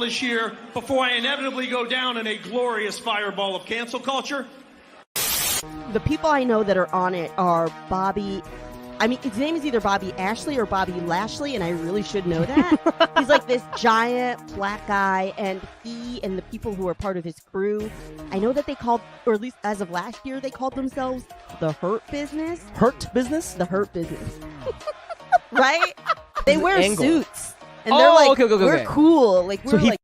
accomplish here before I inevitably go down in a glorious fireball of cancel culture? The people I know that are on it are Bobby. I mean, his name is either Bobby Ashley or Bobby Lashley, and I really should know that. He's like this giant black guy, and he and the people who are part of his crew, I know that they called, or at least as of last year, they called themselves the Hurt Business. Hurt Business? The Hurt Business. Right? They wear Angle. suits. And they're like, okay. we're cool. Like, we're like...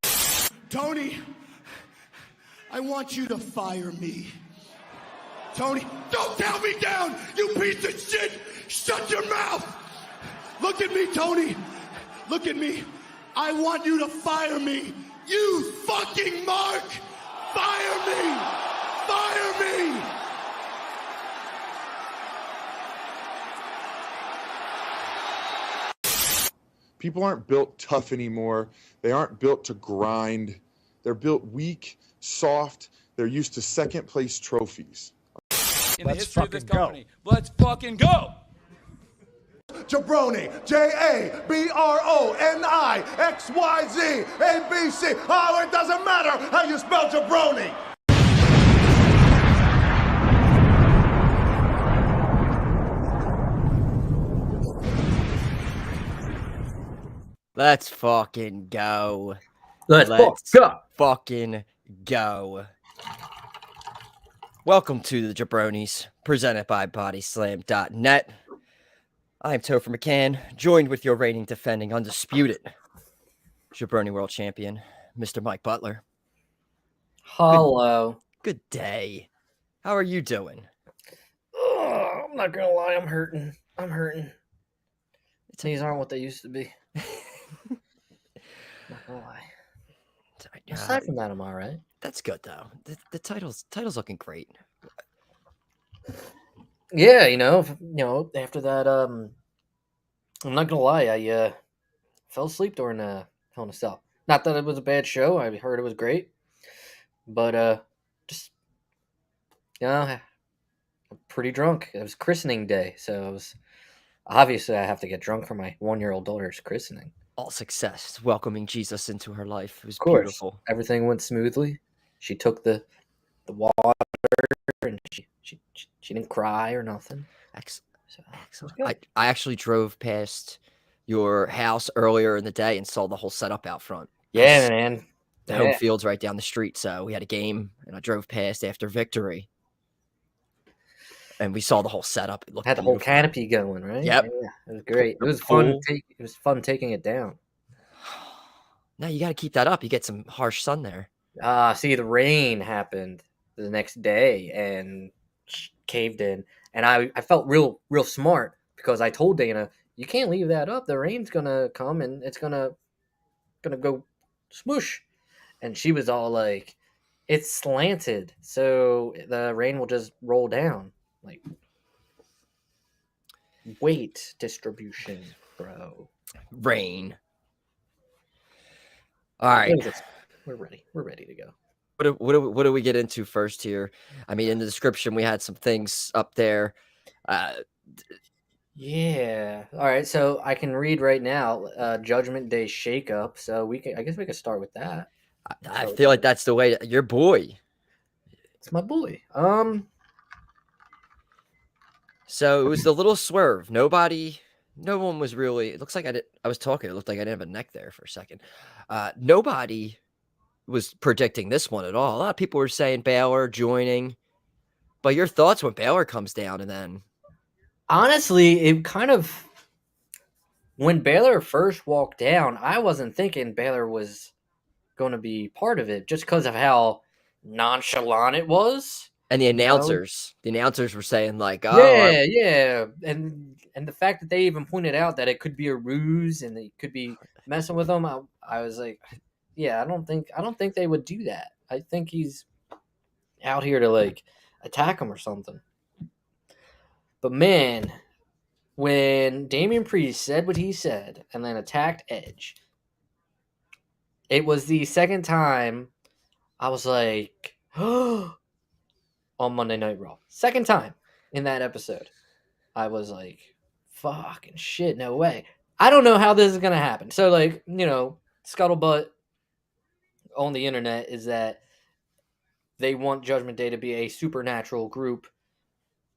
Tony, I want you to fire me. Tony, don't tell me down, you piece of shit! Shut your mouth! Look at me, Tony! Look at me! I want you to fire me! You fucking mark! Fire me! Fire me! People aren't built tough anymore. They aren't built to grind. They're built weak, soft. They're used to second place trophies. In the history of this company. Let's fucking go! jaBROni, jaBRONI, XYZ, ABC. Oh, it doesn't matter how you spell jaBROni. Let's fucking go. Let's go. Fucking go. Welcome to the jaBROnis, presented by BodySlam.net. I'm Topher McCann, joined with your reigning, defending, undisputed jaBROni World Champion, Mr. Mike Butler. Hello. Good day. How are you doing? Oh, I'm not gonna lie, I'm hurting. These aren't what they used to be. Not gonna lie. Aside from that, I'm all right. That's good though. The title's looking great. Yeah, after that, I'm not gonna lie, I fell asleep during Hell in a Cell. Not that it was a bad show. I heard it was great, but just I'm pretty drunk. It was christening day, so it was obviously I have to get drunk for my 1-year-old daughter's christening. All success, welcoming Jesus into her life. It was beautiful. Everything went smoothly. She took the water and she didn't cry or nothing. Excellent. I actually drove past your house earlier in the day and saw the whole setup out front. Yeah, man. The home field's right down the street, so we had a game, and I drove past after victory, and we saw the whole setup. It looked had the whole canopy going, right? Yep. Yeah, it was great. It was fun. It was fun taking it down. Now you got to keep that up. You get some harsh sun there. See, the rain happened the next day and caved in, and I felt real smart because I told Dana, you can't leave that up. The rain's gonna come and it's gonna go smoosh, and she was all like, it's slanted, so the rain will just roll down. Like, weight distribution, bro. Rain. All right. We're ready. We're ready to go. What do we get into first here? I mean, in the description, we had some things up there. Yeah. All right. So I can read right now. Judgment Day shakeup. So I guess we could start with that. I feel like that's the way. Your boy. It's my boy. So it was the little swerve. No one was really. It looks like I was talking. It looked like I didn't have a neck there for a second. Nobody was predicting this one at all. A lot of people were saying Balor joining, but your thoughts when Balor comes down, and then honestly, it kind of when Balor first walked down, I wasn't thinking Balor was going to be part of it just because of how nonchalant it was. And the announcers were saying like, "Oh, yeah," and the fact that they even pointed out that it could be a ruse and they could be messing with him, I was like, yeah, I don't think they would do that. I think he's out here to like attack him or something. But man, when Damian Priest said what he said and then attacked Edge, it was the second time I was like, oh. On Monday Night Raw. Second time in that episode. I was like, fucking shit, no way. I don't know how this is going to happen. So, like, Scuttlebutt on the internet is that they want Judgment Day to be a supernatural group.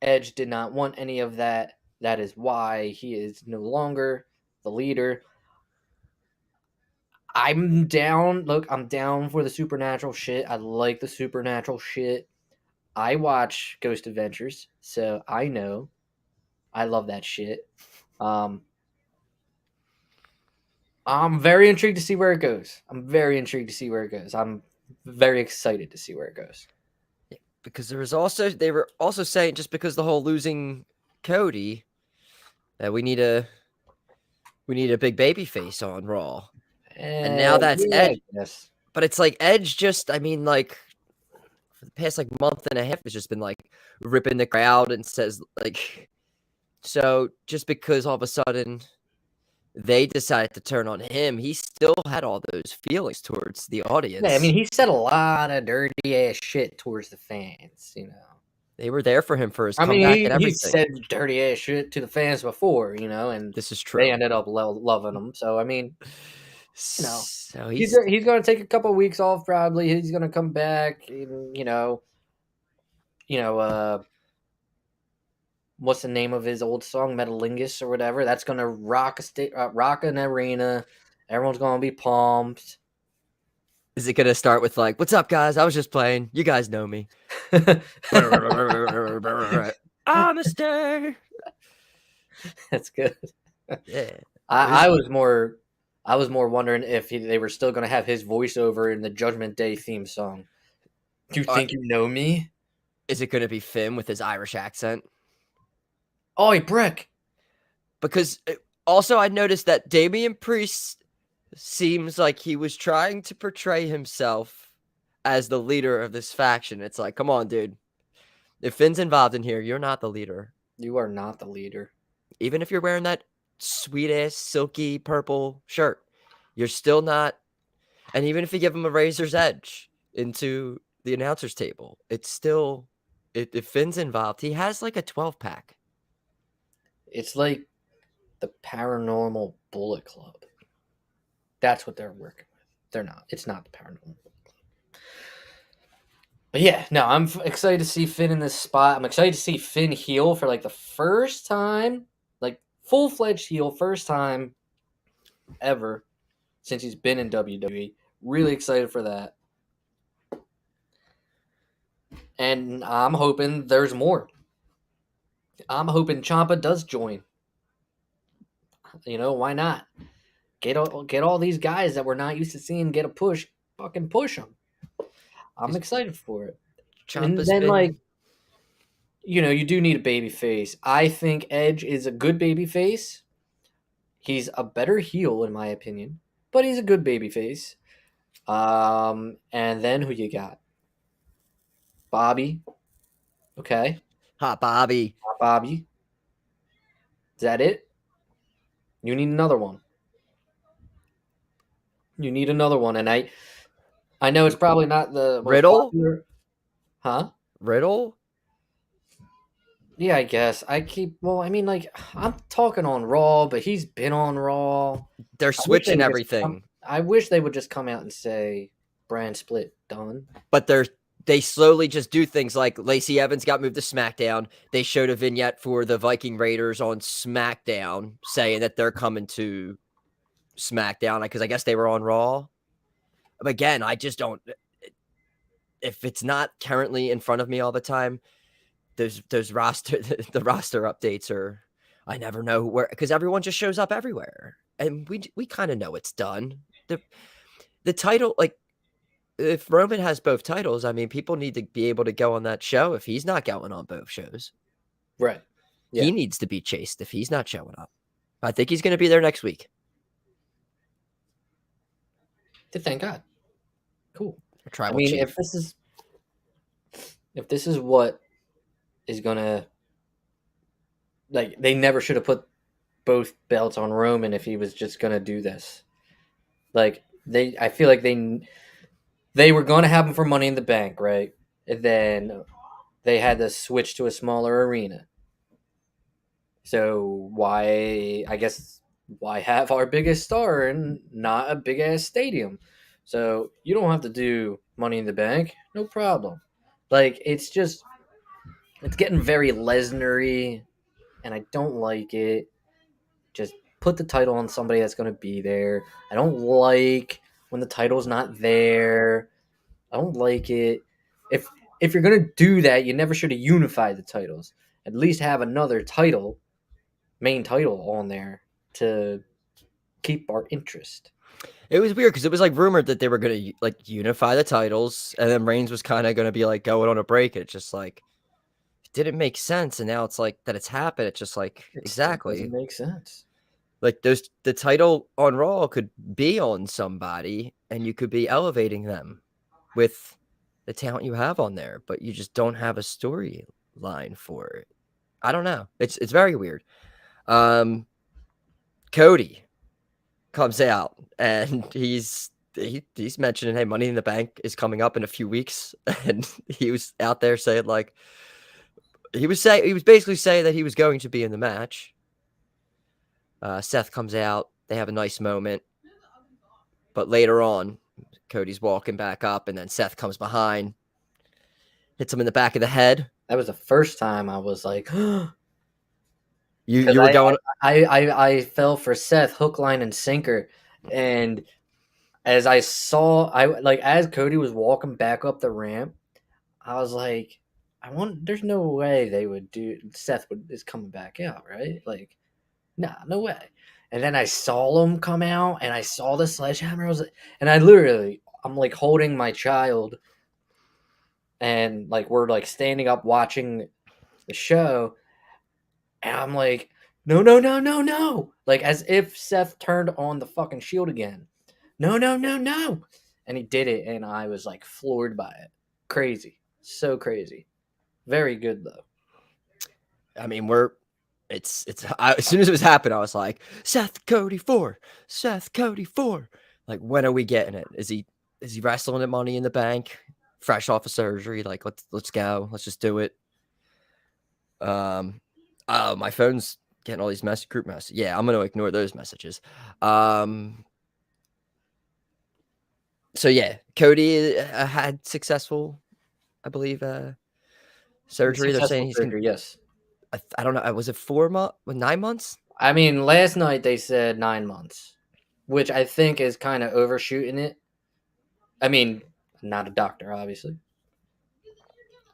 Edge did not want any of that. That is why he is no longer the leader. I'm down. Look, I'm down for the supernatural shit. I like the supernatural shit. I watch Ghost Adventures, so I know. I love that shit. I'm very intrigued to see where it goes. I'm very excited to see where it goes. Because they were also saying just because the whole losing Cody that we need a big baby face on Raw. And now that's Edge. Yes. But it's like Edge just, I mean, like, for the past, like, month and a half, has just been, like, ripping the crowd and says, like, so just because all of a sudden they decided to turn on him, he still had all those feelings towards the audience. Yeah, I mean, he said a lot of dirty-ass shit towards the fans, you know. They were there for him for his I comeback mean, and everything. he said dirty-ass shit to the fans before, you know, and This is true. they ended up loving him. So, I mean, you know, so he's going to take a couple of weeks off probably. He's going to come back, and, what's the name of his old song, Metalingus or whatever? That's going to rock an arena. Everyone's going to be pumped. Is it going to start with like, what's up, guys? I was just playing. You guys know me. Honesty. That's good. Yeah. I was more wondering if they were still going to have his voiceover in the Judgment Day theme song. Do you think you know me? Is it going to be Finn with his Irish accent? Oi, Brick. Because also I noticed that Damian Priest seems like he was trying to portray himself as the leader of this faction. It's like, come on, dude. If Finn's involved in here, you're not the leader. You are not the leader. Even if you're wearing that sweet-ass, silky, purple shirt, you're still not. And even if you give him a razor's edge into the announcer's table, it's still, if Finn's involved, he has like a 12-pack. It's like the Paranormal Bullet Club. That's what they're working with. They're not. It's not the Paranormal Bullet Club. But yeah, no, I'm excited to see Finn in this spot. I'm excited to see Finn heel for like the first time, like full-fledged heel, first time ever since he's been in WWE. Really excited for that. And I'm hoping there's more. I'm hoping Ciampa does join. You know, why not? Get all these guys that we're not used to seeing get a push. Fucking push them. I'm excited for it. Ciampa's and then, been... like, you know, you do need a baby face. I think Edge is a good baby face. He's a better heel, in my opinion, but he's a good baby face. And then who you got? Bobby. Okay. Hot Bobby. Hot Bobby. Is that it? You need another one. You need another one, and I know it's probably not the most Riddle? popular... Huh? Riddle? Yeah, I guess. Well, I mean, like, I'm talking on Raw, but he's been on Raw. They're switching everything. I wish they would just come out and say, brand split, done. But they slowly just do things like Lacey Evans got moved to SmackDown. They showed a vignette for the Viking Raiders on SmackDown saying that they're coming to SmackDown because I guess they were on Raw. But again, I just don't. If it's not currently in front of me all the time, those roster the roster updates are, I never know where, because everyone just shows up everywhere, and we kind of know it's done. The title, like, if Roman has both titles, I mean, people need to be able to go on that show if he's not going on both shows. Right. Yeah. He needs to be chased if he's not showing up. I think he's going to be there next week. Thank God. Cool. Tribal I mean, chief. if this is what is gonna, like, they never should have put both belts on Roman if he was just gonna do this. Like, I feel like they were gonna have him for Money in the Bank, right? And then they had to switch to a smaller arena. So why have our biggest star and not a big ass stadium? So you don't have to do Money in the Bank, no problem. Like it's getting very Lesnar-y, and I don't like it. Just put the title on somebody that's going to be there. I don't like when the title's not there. I don't like it. If you're going to do that, you never should have unified the titles. At least have another title, main title on there to keep our interest. It was weird because it was like rumored that they were going to like unify the titles, and then Reigns was kind of going to be like going on a break. And it's just like it didn't make sense, and now it's like that it's happened. It's just like exactly Doesn't make sense. like the title on Raw could be on somebody, and you could be elevating them with the talent you have on there, but you just don't have a storyline for it. I don't know. It's very weird. Cody comes out and he's mentioning, hey, Money in the Bank is coming up in a few weeks, and he was out there saying like he was basically saying that he was going to be in the match. Seth comes out, they have a nice moment, but later on, Cody's walking back up, and then Seth comes behind, hits him in the back of the head. That was the first time I was like, You were going. I fell for Seth hook, line, and sinker, and as I saw, as Cody was walking back up the ramp, I was like, there's no way they would do. Seth is coming back out, right? Like, nah, no way. And then I saw him come out, and I saw the sledgehammer. And I'm like holding my child, and like we're like standing up watching the show. And I'm like, no, no, no, no, no. Like as if Seth turned on the fucking Shield again. No, no, no, no. And he did it, and I was like floored by it. Crazy. So crazy. Very good though. I mean, as soon as it was happening, I was like, Seth Cody 4. Seth Cody 4. Like, when are we getting it? Is he wrestling at Money in the Bank? Fresh off of surgery? Like, let's go. Let's just do it. My phone's getting all these group messages. Yeah, I'm gonna ignore those messages. So yeah, Cody had successful, I believe, surgery. They're saying he's surgery, yes. I don't know. Was it 9 months? I mean, last night they said 9 months, which I think is kind of overshooting it. I mean, not a doctor, obviously.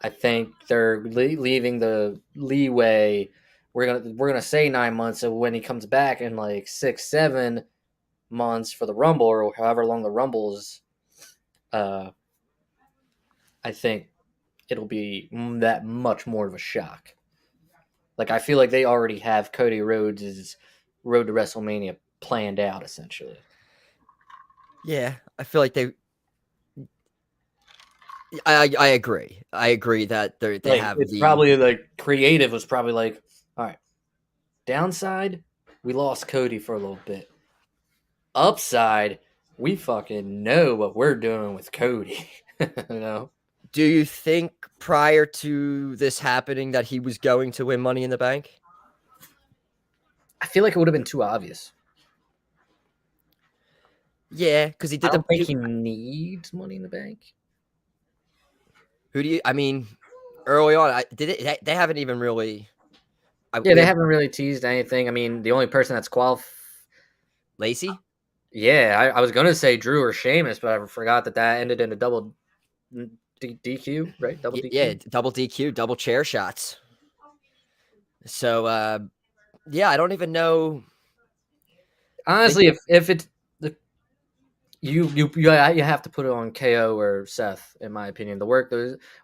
I think they're leaving the leeway. We're gonna say 9 months, so when he comes back in like 6-7 months for the Rumble or however long the Rumble is, I think it'll be that much more of a shock. Like I feel like they already have Cody Rhodes' road to WrestleMania planned out essentially. Yeah, I feel like they. I agree. I agree that they like, have. It's probably like creative was probably like, all right. Downside, we lost Cody for a little bit. Upside, we fucking know what we're doing with Cody. You know? Do you think prior to this happening that he was going to win Money in the Bank? I feel like it would have been too obvious. Yeah, because he did. I don't think he needs Money in the Bank. Who do you? I mean, early on, they haven't even really. They haven't really teased anything. I mean, the only person that's qualified, Lacey. Yeah, I was gonna say Drew or Sheamus, but I forgot that ended in a double DQ, right? Double DQ. Yeah, double DQ, double chair shots. So, yeah, I don't even know. Honestly, if it's you have to put it on KO or Seth, in my opinion. The work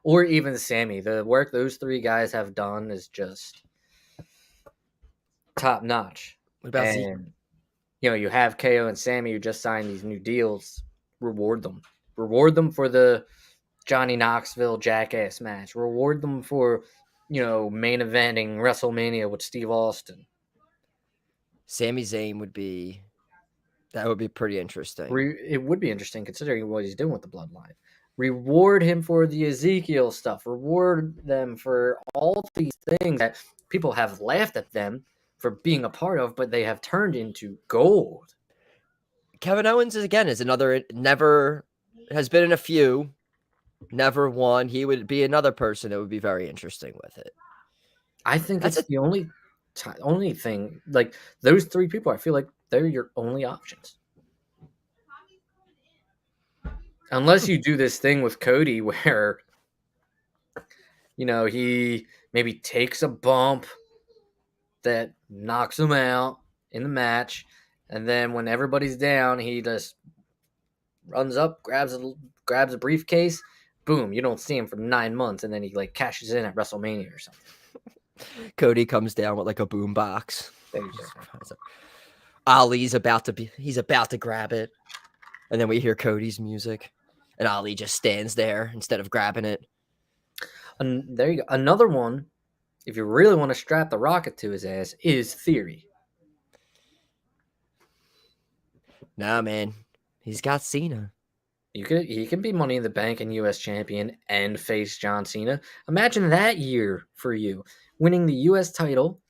or even Sammy, the work those three guys have done is just top notch. What about Zeke? You have KO and Sammy who just signed these new deals. Reward them for the Johnny Knoxville Jackass match. Reward them for main eventing WrestleMania with Steve Austin. Sami Zayn would be pretty interesting. It would be interesting considering what he's doing with the bloodline. Reward him for the Ezekiel stuff. Reward them for all these things that people have laughed at them for being a part of, but they have turned into gold. Kevin Owens is another never has been in a few, never won. He would be another person that would be very interesting with it. I think That's it's the only thing. Like those three people, I feel like they're your only options. Unless you do this thing with Cody where, he maybe takes a bump that knocks him out in the match, and then when everybody's down, he just runs up, grabs a briefcase, boom, you don't see him for 9 months, and then he like cashes in at WrestleMania or something. Cody comes down with like a boom box. There you go. Ali's about to grab it, and then we hear Cody's music, and Ali just stands there instead of grabbing it. And there you go. Another one, if you really want to strap the rocket to his ass, is Theory. Nah, man, he's got Cena. He can be Money in the Bank and U.S. champion and face John Cena. Imagine that year for you, winning the U.S. title,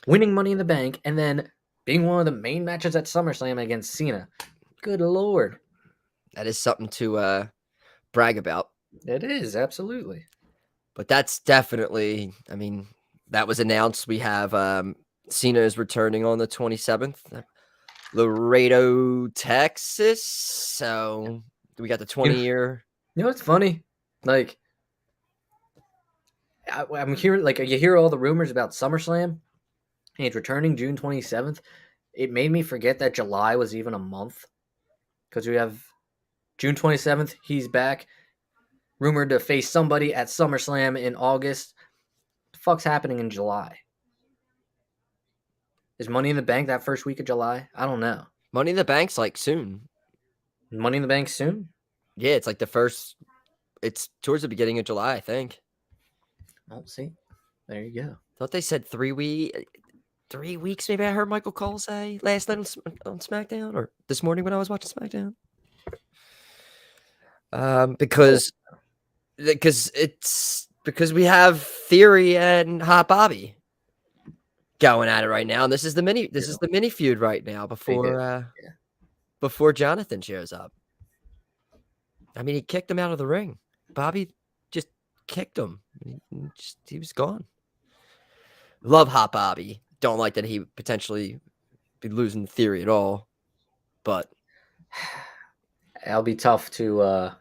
winning Money in the Bank, and then being one of the main matches at SummerSlam against Cena. Good Lord. That is something to brag about. It is, absolutely. But that's definitely, I mean, that was announced. We have Cena is returning on the 27th, Laredo, Texas. So we got the 20-year. You know what's funny? Like, I'm hearing, like, you hear all the rumors about SummerSlam, and he's returning June 27th. It made me forget that July was even a month. Because we have June 27th, he's back. Rumored to face somebody at SummerSlam in August. What the fuck's happening in July? Is Money in the Bank that first week of July? I don't know. Money in the Bank's like soon. Money in the Bank soon? Yeah, it's like it's towards the beginning of July, I think. Well, see. There you go. Thought they said 3 weeks, maybe I heard Michael Cole say last night on SmackDown or this morning when I was watching SmackDown. Because we have Theory and Hot Bobby going at it right now, and this is the mini feud right now before Jonathan shows up. I mean, he kicked him out of the ring. Bobby just kicked him. He was gone. Love Hot Bobby. Don't like that he potentially be losing Theory at all, but that'll be tough to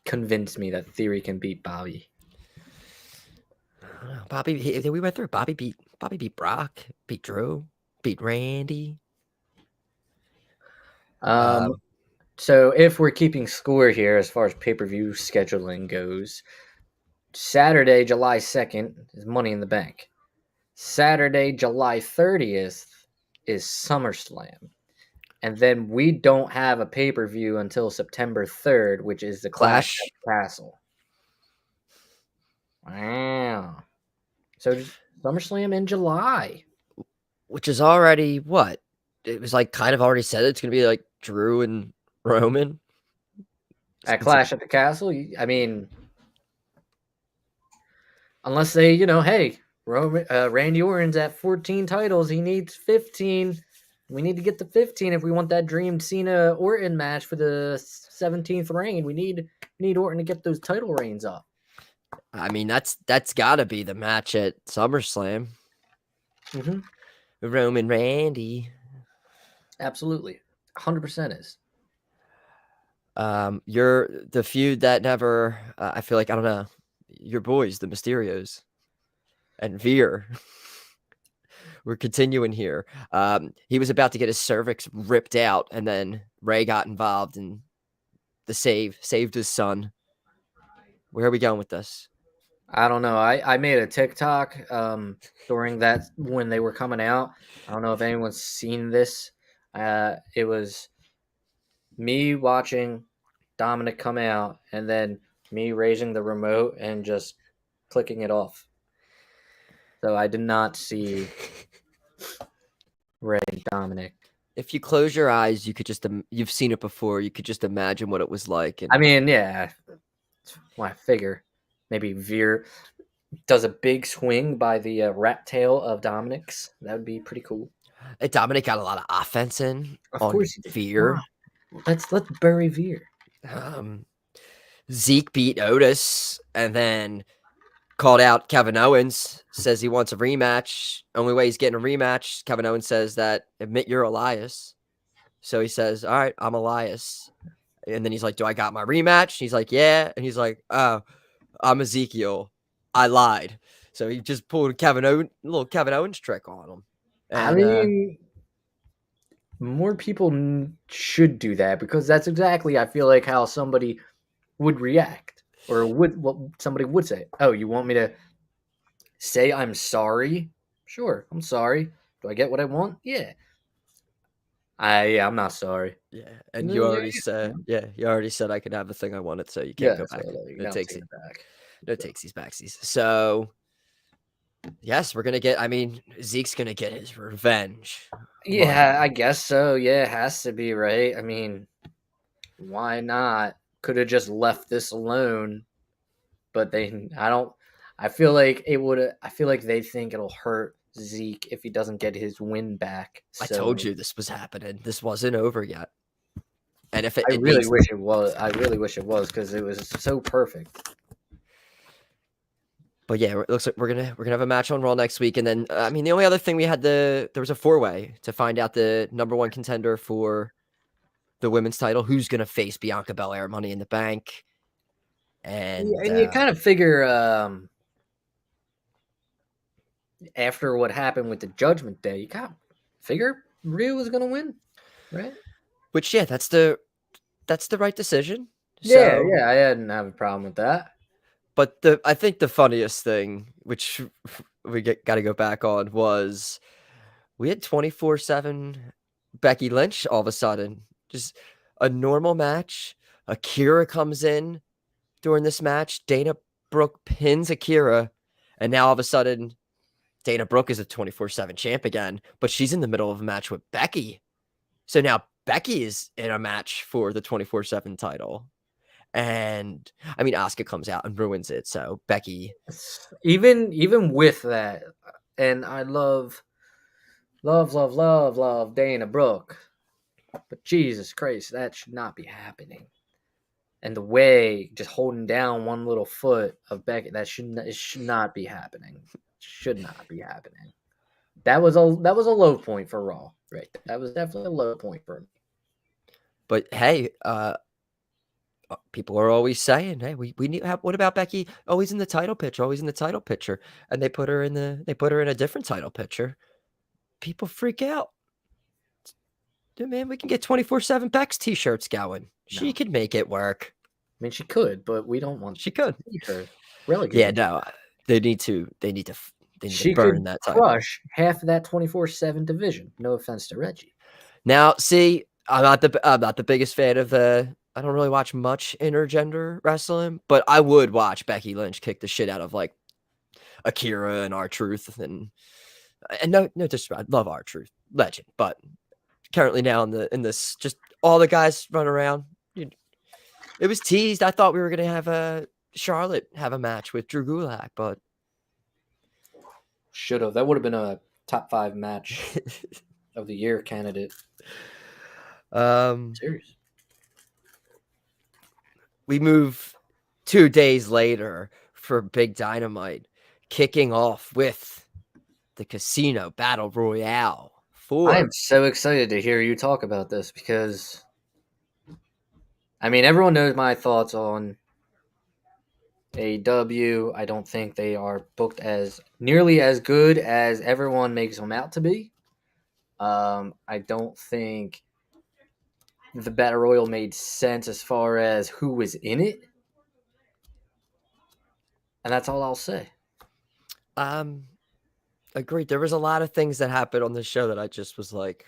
convince me that Theory can beat Bobby. Bobby, we went through. Bobby beat Brock, beat Drew, beat Randy. So if we're keeping score here as far as pay-per-view scheduling goes, Saturday, July 2nd is Money in the Bank. Saturday, July 30th is SummerSlam. And then we don't have a pay-per-view until September 3rd, which is the Clash at the Castle. Wow. So SummerSlam in July. Which is already what? It was like kind of already said it's going to be like Drew and Roman. At Clash at the Castle? I mean, unless they, hey, Randy Orton's at 14 titles. He needs 15. We need to get to 15 if we want that dream Cena Orton match for the 17th reign. We need Orton to get those title reigns up. I mean, that's got to be the match at SummerSlam. Mm-hmm. Roman Randy. Absolutely. 100% is. You're the feud that never, I feel like, I don't know, your boys, the Mysterios and Veer. We're continuing here. He was about to get his cervix ripped out, and then Ray got involved and saved his son. Where are we going with this? I don't know. I made a TikTok during that when they were coming out. I don't know if anyone's seen this. It was me watching Dominic come out and then me raising the remote and just clicking it off. So I did not see Ray and Dominic. If you close your eyes, you could just you've seen it before. You could just imagine what it was like. And I mean, yeah. Well, I figure maybe Veer. does a big swing by the rat tail of Dominic's. That would be pretty cool. Dominic got a lot of offense in Of on course he did. Veer. Let's bury Veer. Zeke beat Otis and then called out Kevin Owens, says he wants a rematch. Only way he's getting a rematch, Kevin Owens says that, admit you're Elias. So he says, all right, I'm Elias. And then he's like, do I got my rematch? He's like, yeah. And he's like, oh, I'm Ezekiel. I lied. So he just pulled a little Kevin Owens trick on him. And, I mean, more people should do that because that's exactly, I feel like, how somebody would react or what somebody would say. Oh, you want me to say I'm sorry? Sure, I'm sorry. Do I get what I want? Yeah. I'm not sorry. yeah, and you already said, you already said I could have the thing I wanted, so you can't go back. No takesies back. No takesies backsies. So, yes, we're gonna get. I mean, Zeke's gonna get his revenge. Yeah, I guess so. Yeah, it has to be, right? I mean, why not? Could have just left this alone, but I feel like it would. I feel like they think it'll hurt Zeke if he doesn't get his win back. I told you this was happening. This wasn't over yet. And if I really wish it was. I really wish it was because it was so perfect. But yeah, it looks like we're gonna have a match on Raw next week, and then I mean the only other thing we had there was a 4-way to find out the #1 contender for the women's title, who's gonna face Bianca Belair, Money in the Bank, and you kind of figure after what happened with the Judgment Day, you kind of figure Rhea was gonna win, right? Which that's the right decision. Yeah, I didn't have a problem with that. But I think the funniest thing, which we got to go back on, was we had 24/7 Becky Lynch all of a sudden. Just a normal match. Akira comes in during this match. Dana Brooke pins Akira. And now all of a sudden, Dana Brooke is a 24/7 champ again. But she's in the middle of a match with Becky. So now Becky is in a match for the 24/7 title. And I mean, Asuka comes out and ruins it. So Becky, even with that, and I love Dana Brooke, but Jesus Christ, that should not be happening. And the way just holding down one little foot of Becky, it should not be happening. Should not be happening. That was a low point for Raw, right? That was definitely a low point for me. But hey, people are always saying, "Hey, we need. What about Becky? Always in the title picture. Always in the title picture." And they put her in a different title picture. People freak out. Dude, man, we can get 24/7 Becks t-shirts going. She could make it work. I mean, she could, but we don't want. She could. Her relegated. Yeah, no, they need to She burn could that title. crush half of that 24/7 division. No offense to Reggie. Now, see, I'm not the biggest fan of the. I don't really watch much intergender wrestling, but I would watch Becky Lynch kick the shit out of like Akira and R-Truth and no disrespect. I love R-Truth, legend, but currently now in this just all the guys run around. It was teased. I thought we were gonna have Charlotte have a match with Drew Gulak, but should have. That would have been a top 5 match of the year candidate. Serious. We move 2 days later for Big Dynamite, kicking off with the Casino Battle Royale. I am so excited to hear you talk about this because, I mean, everyone knows my thoughts on AEW. I don't think they are booked as nearly as good as everyone makes them out to be. I don't think the Battle Royal made sense as far as who was in it. And that's all I'll say. Agreed. There was a lot of things that happened on this show that I just was like,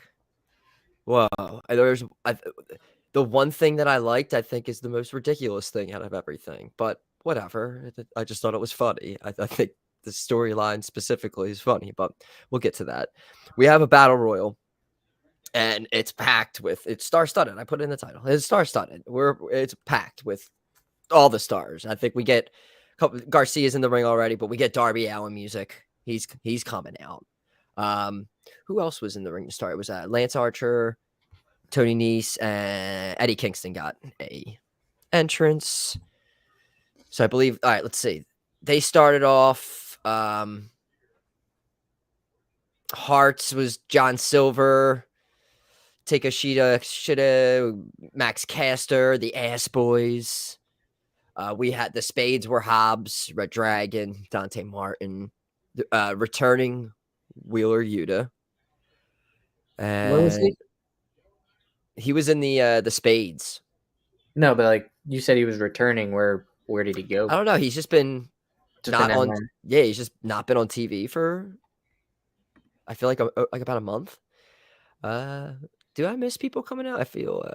whoa. The one thing that I liked, I think, is the most ridiculous thing out of everything. But whatever. I just thought it was funny. I think the storyline specifically is funny, but we'll get to that. We have a Battle Royal. And it's packed with, it's star-studded. I put it in the title. It's star-studded. It's packed with all the stars. I think we get Garcia's in the ring already, but we get Darby Allin music. He's coming out. Who else was in the ring to start? It was Lance Archer, Tony Nese, and Eddie Kingston got a entrance. So I believe. All right, let's see. They started off. Hearts was John Silver, Shida, Max Caster, the Ass Boys. We had the Spades were Hobbs, Red Dragon, Dante Martin, returning Wheeler Yuta. Where was he? He was in the Spades. No, but like you said, he was returning. Where did he go? I don't know. He's just been not on. Yeah, he's just not been on TV for. I feel like about a month. Do I miss people coming out? I feel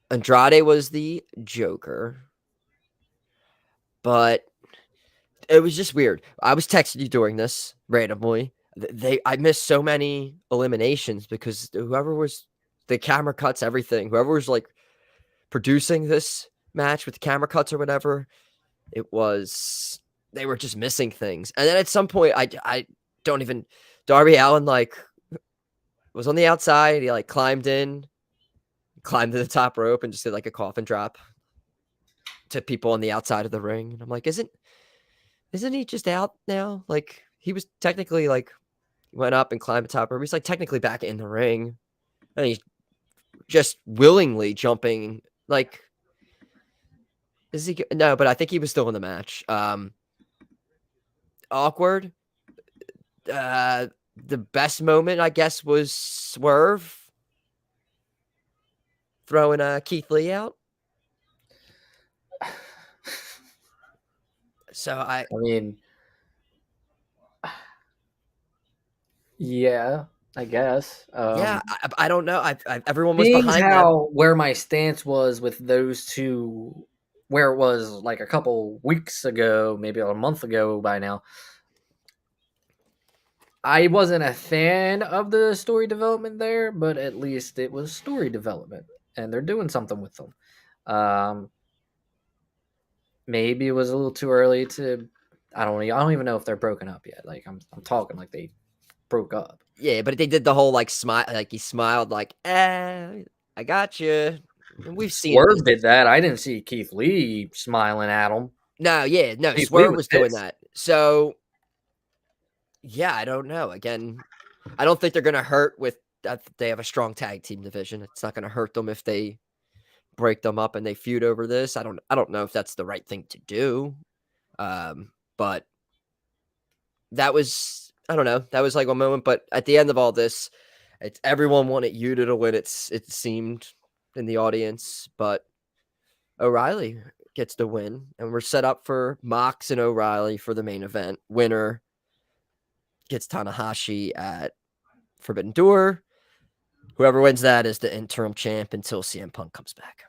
Andrade was the Joker, but it was just weird. I was texting you during this randomly. I missed so many eliminations because whoever was the camera cuts everything. Whoever was like producing this match with the camera cuts or whatever, they were just missing things. And then at some point, I don't even. Darby Allin like was on the outside. He like climbed to the top rope and just did like a coffin drop to people on the outside of the ring. And I'm like, isn't he just out now? Like he was technically like went up and climbed the top rope. He's like technically back in the ring, and he's just willingly jumping. Like, is he? No, but I think he was still in the match. Awkward. The best moment, I guess, was Swerve throwing Keith Lee out. So I mean, yeah, I guess. Yeah, I don't know. Everyone was being behind where my stance was with those two, where it was like a couple weeks ago, maybe a month ago by now. I wasn't a fan of the story development there, but at least it was story development, and they're doing something with them. Maybe it was a little too early to. I don't even know if they're broken up yet. Like I'm talking like they broke up. Yeah, but they did the whole like smile, like he smiled, like I got you. We've seen Swerve did that. I didn't see Keith Lee smiling at him. No, Keith Swerve Lee was doing pissed. that. So. Yeah, I don't know. Again, I don't think they're going to hurt with that. They have a strong tag team division. It's not going to hurt them if they break them up and they feud over this. I don't know if that's the right thing to do. But that was, I don't know. That was like a moment. But at the end of all this, everyone wanted Yuta to win. It seemed in the audience, but O'Reilly gets the win, and we're set up for Mox and O'Reilly for the main event. Winner gets Tanahashi at Forbidden Door. Whoever wins that is the interim champ until CM Punk comes back.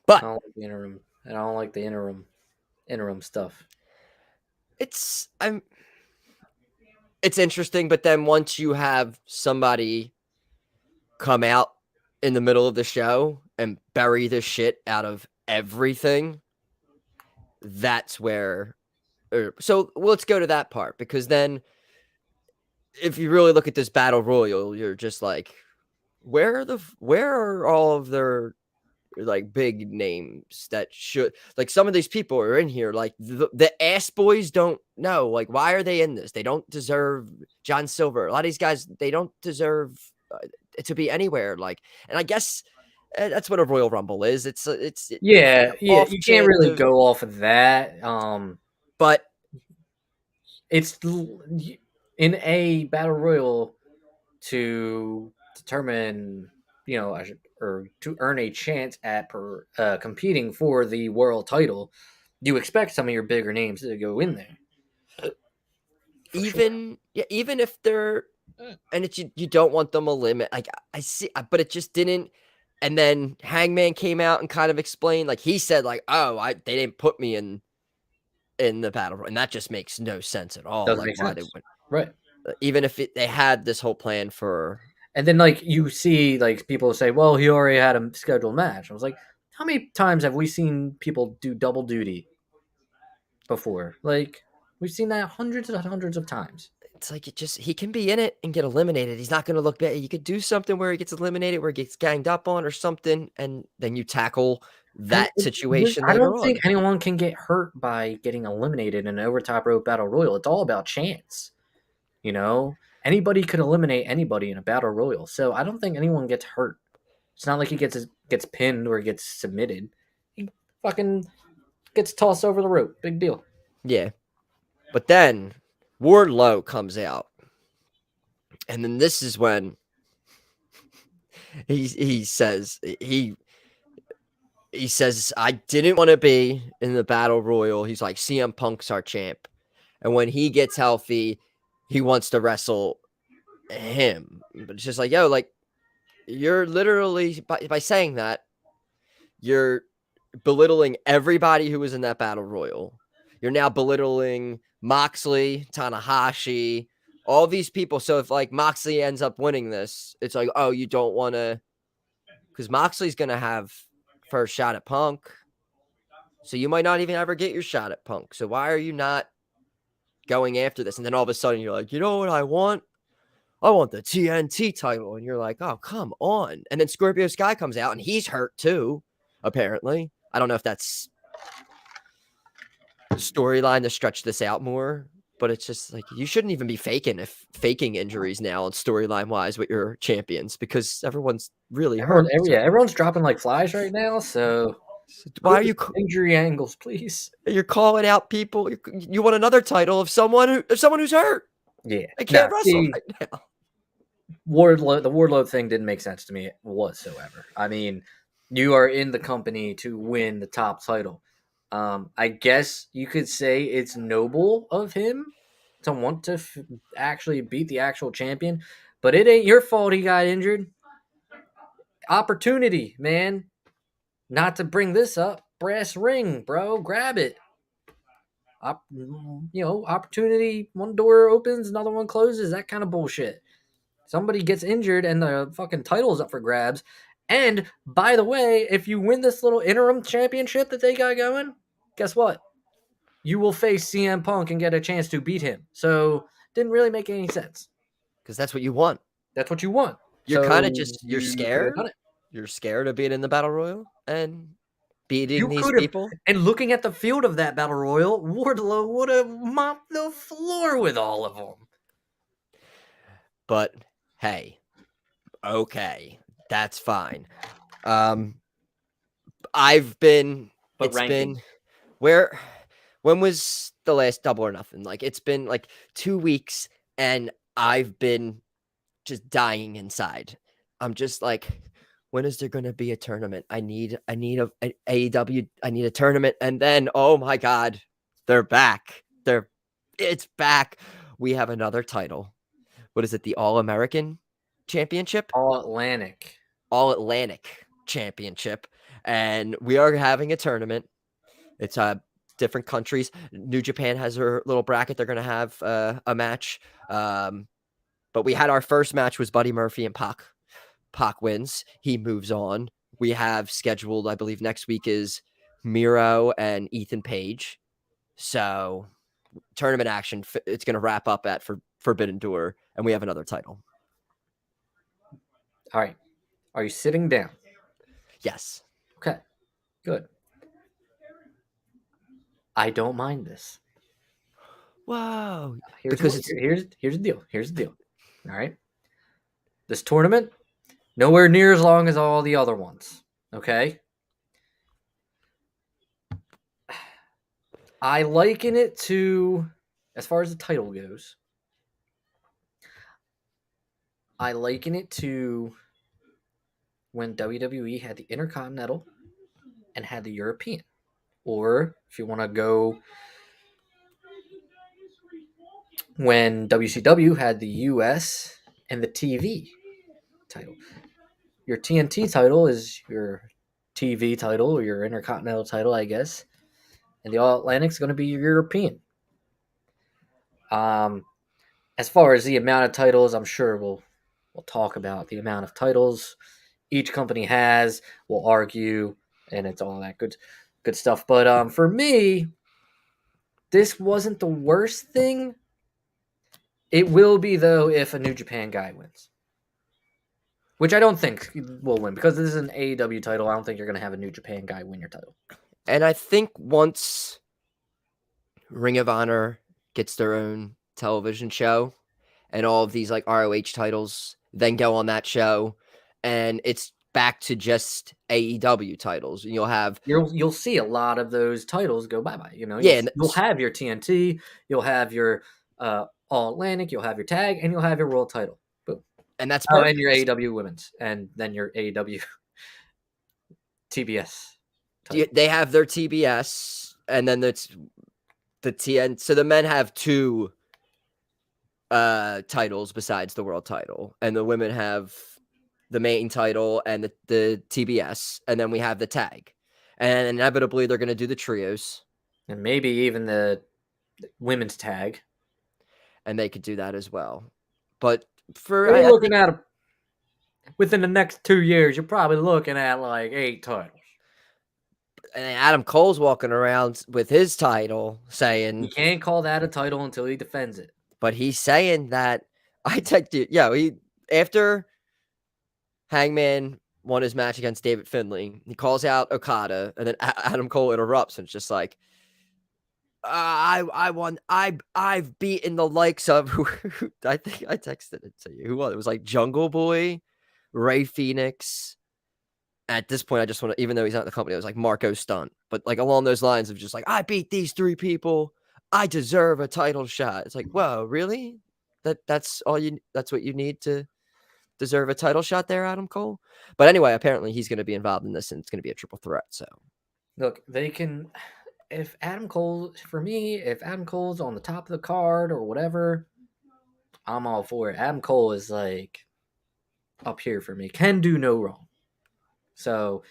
But I don't like the interim. I don't like the interim stuff. It's interesting, but then once you have somebody come out in the middle of the show and bury the shit out of everything, that's where. So let's go to that part, because then if you really look at this battle royal, you're just like, where are all of their like big names that should, like, some of these people are in here, like the Ass Boys don't know, like, why are they in this? They don't deserve John Silver. A lot of these guys, they don't deserve to be anywhere. Like, and I guess that's what a Royal Rumble is. It's Yeah. You can't really go off of that. But it's in a battle royal to determine, or to earn a chance at competing for the world title. You expect some of your bigger names to go in there. Even if they're, and it's you don't want them a limit. Like I see, but it just didn't. And then Hangman came out and kind of explained, like he said, like, oh, they didn't put me in the battle, and that just makes no sense at all. Doesn't like make why sense. they went, Right. Even if they had this whole plan for. And then like you see like people say, well, he already had a scheduled match. I was like, how many times have we seen people do double duty before? Like, we've seen that hundreds and hundreds of times. It's like he can be in it and get eliminated. He's not going to look bad. You could do something where he gets eliminated, where he gets ganged up on or something, and then you tackle that situation I later don't on. think anyone can get hurt by getting eliminated in an overtop rope battle royal. It's all about chance. You know, anybody could eliminate anybody in a battle royal. So I don't think anyone gets hurt. It's not like he gets pinned or gets submitted. He fucking gets tossed over the rope. Big deal. Yeah. But then Wardlow comes out. And then this is when he says I didn't want to be in the battle royal. He's like, CM Punk's our champ. And when he gets healthy, he wants to wrestle him. But it's just like, yo, like, you're literally, by saying that, you're belittling everybody who was in that battle royal. You're now belittling Moxley, Tanahashi, all these people. So if like Moxley ends up winning this, it's like, oh, you don't want to, because Moxley's going to have first shot at Punk. So you might not even ever get your shot at Punk. So why are you not going after this? And then all of a sudden you're like, you know what I want? I want the TNT title. And you're like, oh, come on. And then Scorpio Sky comes out and he's hurt too, apparently. I don't know if that's storyline to stretch this out more, but it's just like, you shouldn't even be faking injuries now on storyline wise with your champions, because everyone's really hurt. Everyone's dropping like flies right now. So why are you injury angles, please? You're calling out people. You want another title of someone who's hurt. Yeah, I can't wrestle right now. The Wardlow thing didn't make sense to me whatsoever. I mean, you are in the company to win the top title. I guess you could say it's noble of him to want to actually beat the actual champion, but it ain't your fault he got injured. Opportunity, man. Not to bring this up, brass ring, bro. Grab it. Opportunity. One door opens, another one closes. That kind of bullshit. Somebody gets injured and the fucking title's up for grabs. And by the way, if you win this little interim championship that they got going, guess what? You will face CM Punk and get a chance to beat him. So didn't really make any sense. Because that's what you want. That's what you want. You're kind of just, you're scared. You're scared of being in the battle royal and beating these people. And looking at the field of that battle royal, Wardlow would have mopped the floor with all of them. But hey, okay, that's fine. When was the last Double or Nothing? Like, it's been like 2 weeks and I've been just dying inside. I'm just like, when is there going to be a tournament? I need a AEW. I need a tournament. And then, oh my God, they're back. It's back. We have another title. What is it? The All-American Championship? All-Atlantic Championship. And we are having a tournament. It's different countries. New Japan has her little bracket. They're going to have a match. But we had our first match was Buddy Murphy and Pac. Pac wins. He moves on. We have scheduled, I believe, next week is Miro and Ethan Page. So tournament action. It's going to wrap up at Forbidden Door, and we have another title. All right. Are you sitting down? Yes. Okay. Good. I don't mind this. Whoa. Here's the deal. Here's the deal. All right. This tournament, nowhere near as long as all the other ones. Okay. I liken it to, as far as the title goes, I liken it to when WWE had the Intercontinental and had the European. Or if you want to go, when WCW had the US and the TV title. Your TNT title is your TV title or your Intercontinental title, I guess. And the All-Atlantic is going to be your European. As far as the amount of titles, I'm sure we'll talk about the amount of titles each company has. We'll argue and it's all that good stuff. But for me, this wasn't the worst thing. It will be, though, if a New Japan guy wins. Which I don't think will win, because this is an AEW title. I don't think you're going to have a New Japan guy win your title. And I think once Ring of Honor gets their own television show and all of these like ROH titles then go on that show, and it's back to just AEW titles, and you'll see a lot of those titles go bye-bye. You'll have your TNT, you'll have your All Atlantic, you'll have your tag, and you'll have your world title. Boom. And that's and your AEW women's, and then your AEW TBS title. They have their TBS, and then it's the TN. So the men have 2 titles besides the world title, and the women have the main title and the TBS, and then we have the tag, and inevitably they're going to do the trios, and maybe even the women's tag, and they could do that as well. But within the next 2 years, you're probably looking at like 8 titles. And Adam Cole's walking around with his title saying... You can't call that a title until he defends it. But he's saying that... after Hangman won his match against David Finlay, he calls out Okada, and then Adam Cole interrupts, and it's just like... I won. I've beaten the likes of... I think I texted it to you. Who was it? It was like Jungle Boy, Ray Phoenix... At this point, I just want to, even though he's not in the company, I was like Marco Stunt, but like along those lines of just like, I beat these 3 people, I deserve a title shot. It's like, whoa, really? That's what you need to deserve a title shot there, Adam Cole? But anyway, apparently he's going to be involved in this, and it's going to be a triple threat. So look, if Adam Cole's on the top of the card or whatever, I'm all for it. Adam Cole is like up here for me. Can do no wrong. So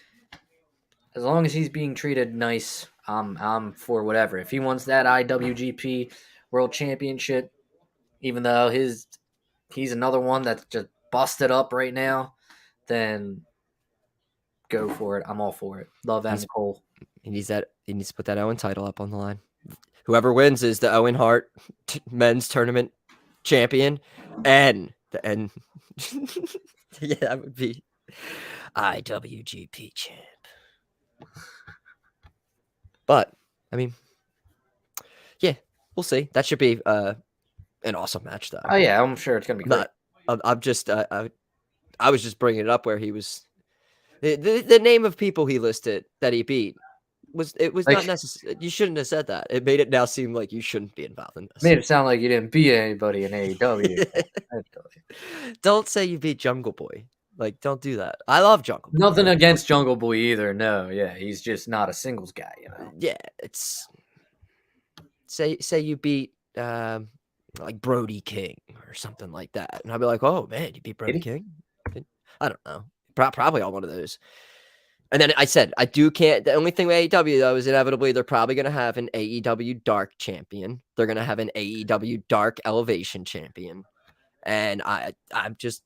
as long as he's being treated nice, I'm for whatever. If he wants that IWGP World Championship, even though he's another one that's just busted up right now, then go for it. I'm all for it. Love Adam Cole. He needs to put that Owen title up on the line. Whoever wins is the Owen Hart men's tournament champion, and yeah, that would be IWGP champ. But I mean, yeah, we'll see. That should be an awesome match, though. Oh yeah, I'm sure it's gonna be great. I'm just I was just bringing it up where he was the name of people he listed that he beat was like, not necessary. You shouldn't have said that. It made it now seem like you shouldn't be involved in this. Made it sound like you didn't beat anybody in AEW. Don't say you beat Jungle Boy. Like, don't do that. I love Jungle Boy. Nothing against Jungle Boy either. No, yeah, he's just not a singles guy, you know. Yeah, it's say you beat like Brody King or something like that, and I'd be like, oh man, you beat Brody King? I don't know. Probably on one of those. And then I said, the only thing with AEW, though, is inevitably they're probably going to have an AEW Dark champion. They're going to have an AEW Dark Elevation champion. And I'm just,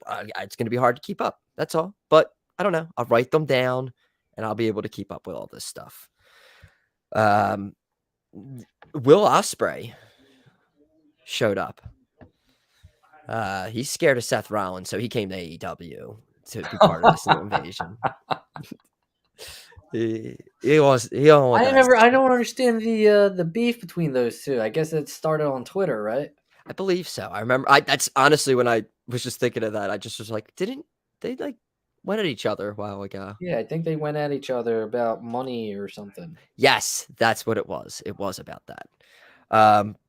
it's going to be hard to keep up. That's all. But I don't know. I'll write them down, and I'll be able to keep up with all this stuff. Will Ospreay showed up. He's scared of Seth Rollins, so he came to AEW to be part of this invasion. I don't understand the beef between those two. I guess it started on Twitter, right? I believe so. I remember. That's honestly when I was just thinking of that. I just was like, didn't they like went at each other a while ago? Yeah, I think they went at each other about money or something. Yes, that's what it was. It was about that.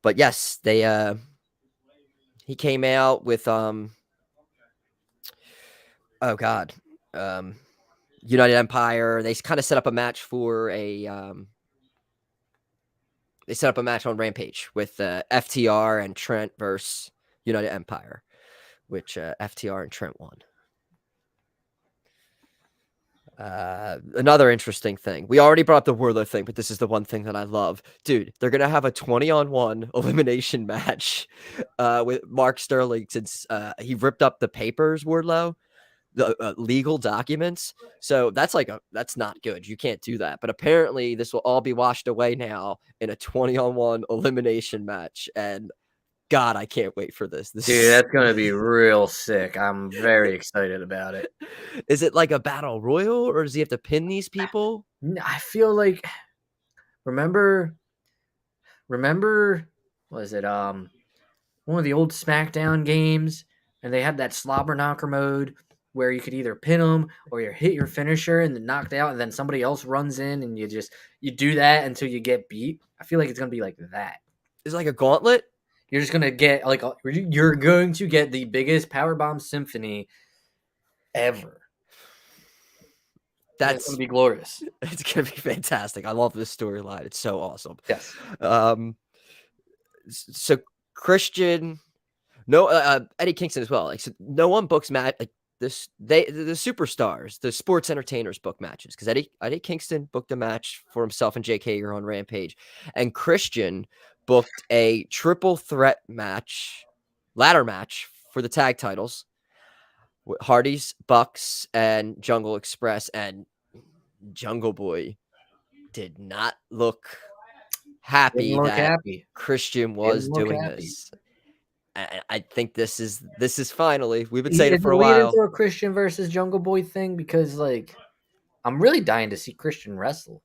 But yes, they he came out with United Empire. They kind of set up a match for they set up a match on Rampage with FTR and Trent versus United Empire, which FTR and Trent won. Another interesting thing. We already brought up the Wardlow thing, but this is the one thing that I love. Dude, they're going to have a 20-on-1 elimination match with Mark Sterling since he ripped up the papers, Wardlow. the legal documents. So that's not good. You can't do that. But apparently this will all be washed away now in a 20-on-1 elimination match. And God, I can't wait for this. Dude, that's gonna be real sick. I'm very excited about it. Is it like a battle royal, or does he have to pin these people? I feel like remember was it one of the old SmackDown games, and they had that slobber knocker mode where you could either pin them or you hit your finisher and then knocked out, and then somebody else runs in and you do that until you get beat. I feel like it's gonna be like that. Is it like a gauntlet? You're just gonna get you're going to get the biggest powerbomb symphony ever. It's gonna be glorious. It's gonna be fantastic. I love this storyline. It's so awesome. Yes. So Christian, Eddie Kingston as well. Like, so no one books match like this. The superstars, the sports entertainers book matches, because Eddie Kingston booked a match for himself and Jake Hager on Rampage, and Christian booked a triple threat match, ladder match for the tag titles. Hardy's, Bucks, and Jungle Express, and Jungle Boy did not look happy Christian was doing this. I think this is finally, we've been saying it for a while. Into a Christian versus Jungle Boy thing, because like I'm really dying to see Christian wrestle.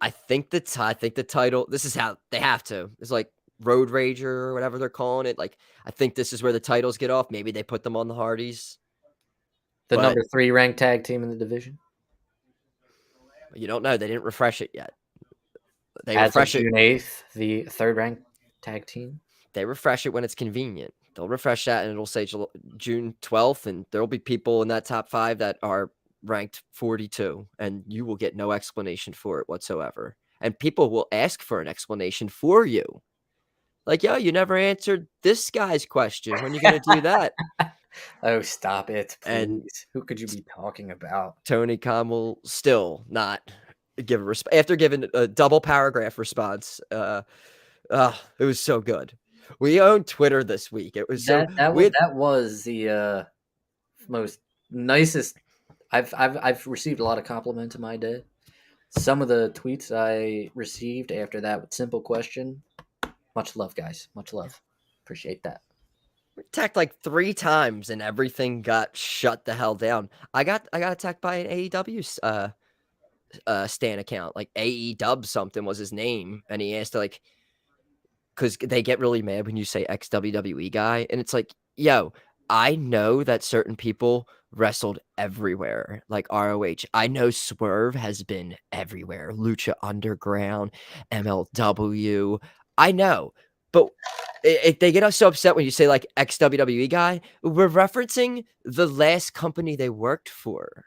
I think the title, this is how they have to. It's like Road Rager or whatever they're calling it. Like, I think this is where the titles get off. Maybe they put them on the Hardys. The number 3 ranked tag team in the division. You don't know. They didn't refresh it yet. They As refresh of June 8th, the 3rd ranked tag team. They refresh it when it's convenient. They'll refresh that and it'll say June 12th, and there'll be people in that top 5 that are ranked 42, and you will get no explanation for it whatsoever. And people will ask for an explanation for you. Like, yo, you never answered this guy's question. When are you going to do that? Oh, stop it, please. And who could you be talking about? Tony Khan will still not give a response. After giving a double paragraph response, it was so good. We owned Twitter this week. It was that was the most nicest. I've received a lot of compliments in my day. Some of the tweets I received after that simple question. Much love, guys. Much love. Appreciate that. We attacked like 3 times and everything got shut the hell down. I got attacked by an AEW Stan account, like AEW something was his name, and he asked like, because they get really mad when you say ex-WWE guy, and it's like, yo, I know that certain people wrestled everywhere, like ROH. I know Swerve has been everywhere, Lucha Underground, MLW. I know, but they get so upset when you say like ex-WWE guy. We're referencing the last company they worked for.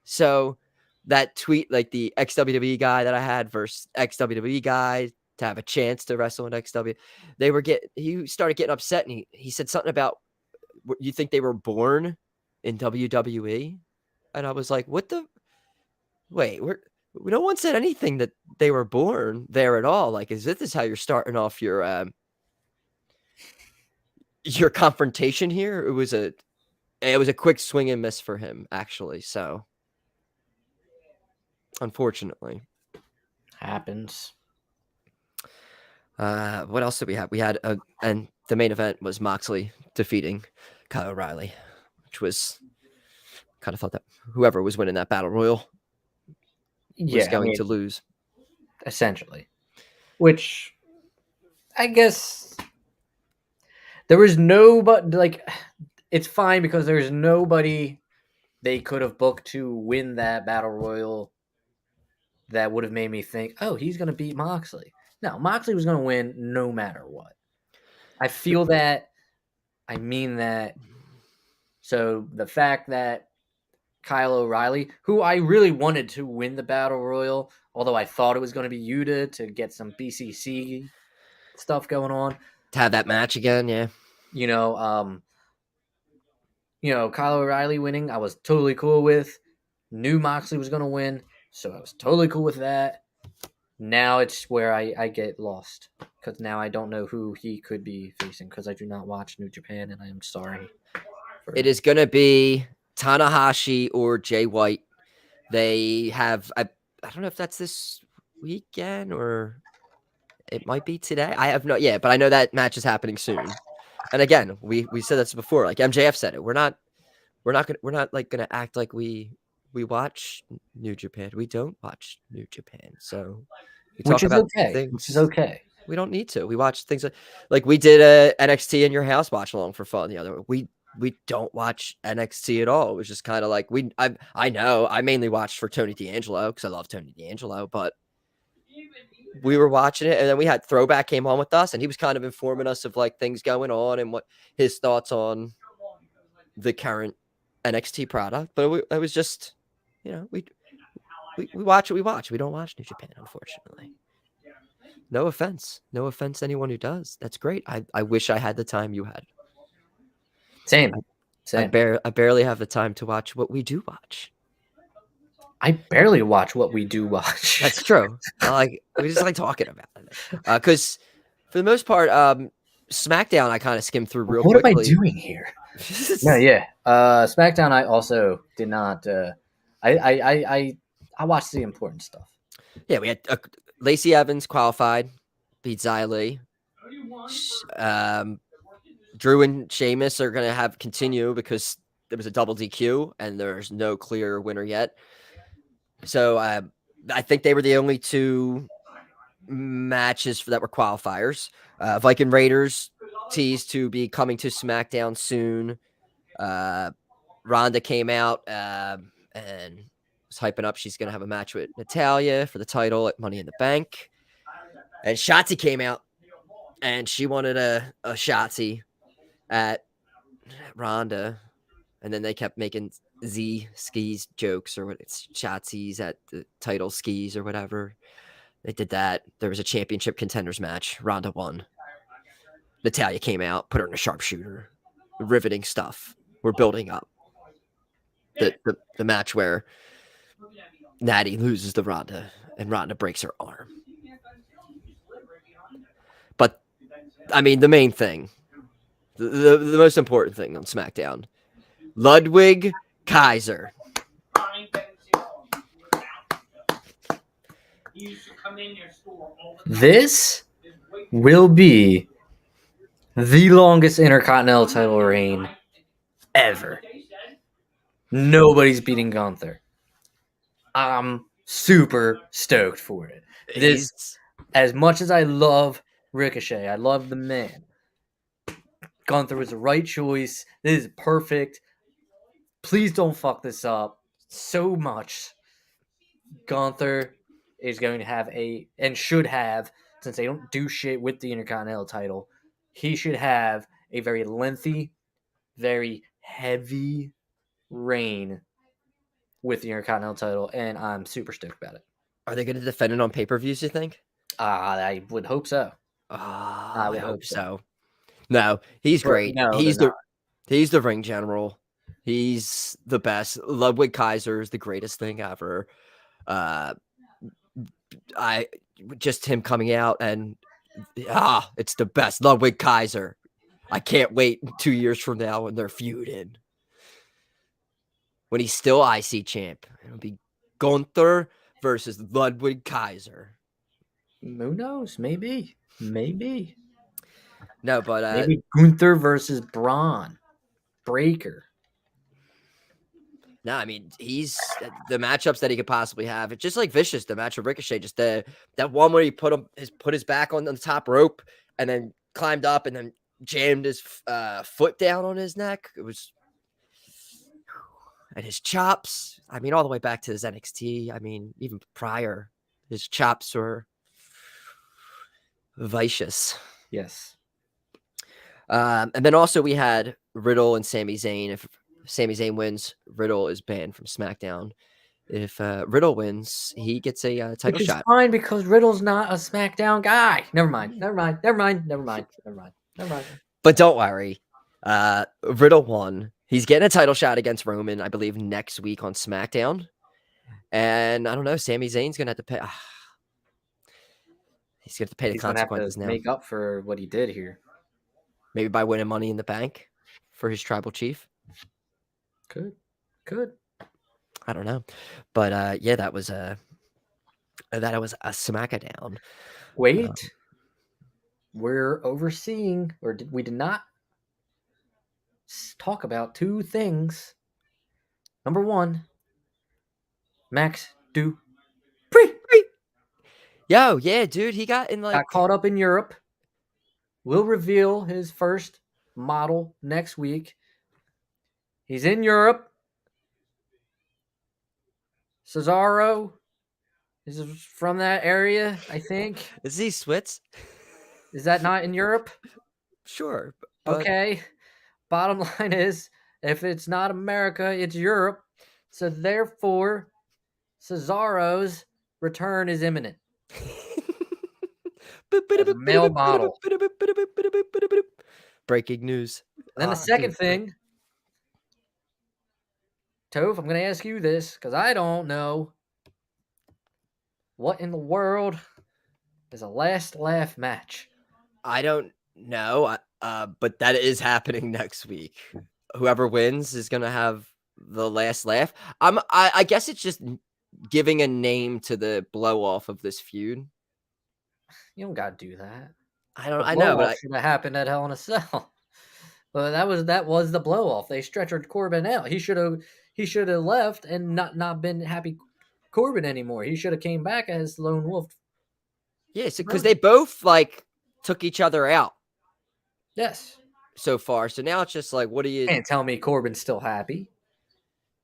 So that tweet, like the ex-WWE guy that I had versus ex-WWE guy to have a chance to wrestle in XW, he started getting upset, and he said something about, you think they were born in WWE? And I was like, what the? Wait, no one said anything that they were born there at all. Like, is this how you're starting off your confrontation here? It was a quick swing and miss for him, actually. So, unfortunately, happens. What else did we have? We had and the main event was Moxley defeating Kyle O'Reilly, which was kind of thought that whoever was winning that battle royal was going to lose, essentially. Which I guess there was nobody, like, it's fine because there's nobody they could have booked to win that battle royal that would have made me think, oh, he's going to beat Moxley. No, Moxley was going to win no matter what. I feel that. I mean that. So the fact that Kyle O'Reilly, who I really wanted to win the battle royal, although I thought it was going to be Yuta to get some BCC stuff going on, to have that match again, yeah. Kyle O'Reilly winning, I was totally cool with. Knew Moxley was going to win, so I was totally cool with that. Now it's where I get lost, because now I don't know who he could be facing, because I do not watch New Japan, and I am sorry. It is going to be Tanahashi or Jay White. They have, I don't know if that's this weekend or it might be today. I have no, yeah, but I know that match is happening soon. And again, we said this before, like MJF said it. We're not like gonna act like we watch New Japan. We don't watch New Japan. So we Which talk is about okay. things. Which is okay. We don't need to. We watch things like we did a NXT in your house watch along for fun the other way. We don't watch NXT at all. It was just kind of like I know I mainly watched for Tony D'Angelo because I love Tony D'Angelo, but we were watching it and then we had Throwback came on with us and he was kind of informing us of like things going on and what his thoughts on the current NXT product. But it was just, we watch what we watch. We don't watch New Japan, unfortunately. No offense to anyone who does. That's great. I wish I had the time you had. Same. I barely have the time to watch what we do watch. I barely watch what we do watch. That's true. We just like talking about it. Because for the most part, SmackDown I kind of skimmed through real quickly. What am I doing here? No, yeah. SmackDown I also did not. I watched the important stuff. Yeah, we had Lacey Evans qualified, beat Xia Li. Drew and Sheamus are going to continue because there was a double DQ and there's no clear winner yet. So I think they were the only two matches that were qualifiers. Viking Raiders teased to be coming to SmackDown soon. Ronda came out and was hyping up. She's going to have a match with Natalya for the title at Money in the Bank. And Shotzi came out and she wanted a Shotzi at Ronda. And then they kept making Z skis jokes or what it's Shotzi's at the title skis or whatever. They did that. There was a championship contenders match. Ronda won. Natalya came out, put her in a sharpshooter. Riveting stuff. We're building up. The match where Natty loses to Ronda and Ronda breaks her arm. But I mean, the main thing, the most important thing on SmackDown, Ludwig Kaiser. This will be the longest Intercontinental title reign ever. Nobody's beating Gunther. I'm super stoked for it. This, as much as I love Ricochet, I love the man. Gunther was the right choice. This is perfect. Please don't fuck this up so much. Gunther is going to have and should have, since they don't do shit with the Intercontinental title, he should have a very lengthy, very heavy reign with the Intercontinental title, and I'm super stoked about it. Are they going to defend it on pay-per-views, you think? I would hope so. I would hope so. No, he's great. No, he's the ring general. He's the best. Ludwig Kaiser is the greatest thing ever. Just him coming out and it's the best. Ludwig Kaiser. I can't wait 2 years from now when they're feuding. When he's still IC champ, it'll be Gunther versus Ludwig Kaiser. Who knows? Maybe. No, but maybe Gunther versus Braun Breaker. No, I mean, he's the matchups that he could possibly have. It's just like Vicious, the match with Ricochet, just that one where he put his back on the top rope and then climbed up and then jammed his foot down on his neck. It was, and his chops. I mean, all the way back to his NXT. I mean, even prior, his chops were vicious. Yes. And then also we had Riddle and Sami Zayn. If Sami Zayn wins, Riddle is banned from SmackDown. If Riddle wins, he gets a title Which is shot. fine because Riddle's not a SmackDown guy. Never mind. But don't worry. Riddle won. He's getting a title shot against Roman, I believe, next week on SmackDown. And I don't know, Sami Zayn's going to have to pay. He's going to have to pay the consequences now. Make up for what he did here. Maybe by winning Money in the Bank for his tribal chief. Could. Could. I don't know, but yeah, that was a smackdown. Wait. We're overseeing, or we did not talk about two things. Number one, Max Dupree Yo, yeah, dude, he got in like got caught up in Europe. Will reveal his first model next week. He's in Europe. Cesaro is from that area, I think. Is he Swiss? Is that not in Europe? Sure, but Okay. Bottom line is, if it's not America, it's Europe. So therefore, Cesaro's return is imminent. As a male model. Breaking news. Then the second thing, Toph, I'm going to ask you this because I don't know. What in the world is a last laugh match? I don't know, but that is happening next week. Whoever wins is gonna have the last laugh. I guess it's just giving a name to the blow off of this feud. You don't got to do that. I know, but should have happened at Hell in a Cell. But that was the blow off. They stretchered Corbin out. He should have left and not been Happy Corbin anymore. He should have came back as Lone Wolf. yeah, because they both like took each other out Yes. so far. So now it's just like, what do you? Can't tell me Corbin's still happy.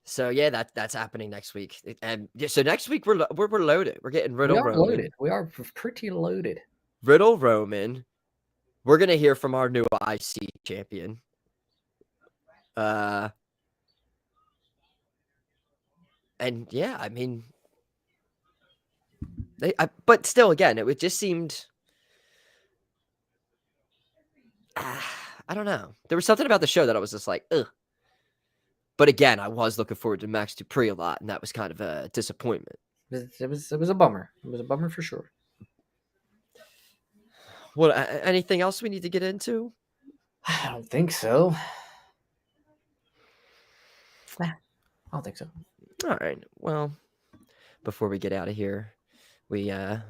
So yeah, that's happening next week. And yeah, so next week we're loaded. We're getting We Riddle are Roman. loaded. We are pretty loaded. Riddle Roman. We're gonna hear from our new IC champion. And yeah, I mean, but still, again, it just seemed. I don't know. There was something about the show that I was just like, ugh. But again, I was looking forward to Max Dupree a lot, and that was kind of a disappointment. It was a bummer. It was a bummer for sure. What? Anything else we need to get into? I don't think so. Nah, I don't think so. All right. Well, before we get out of here, we got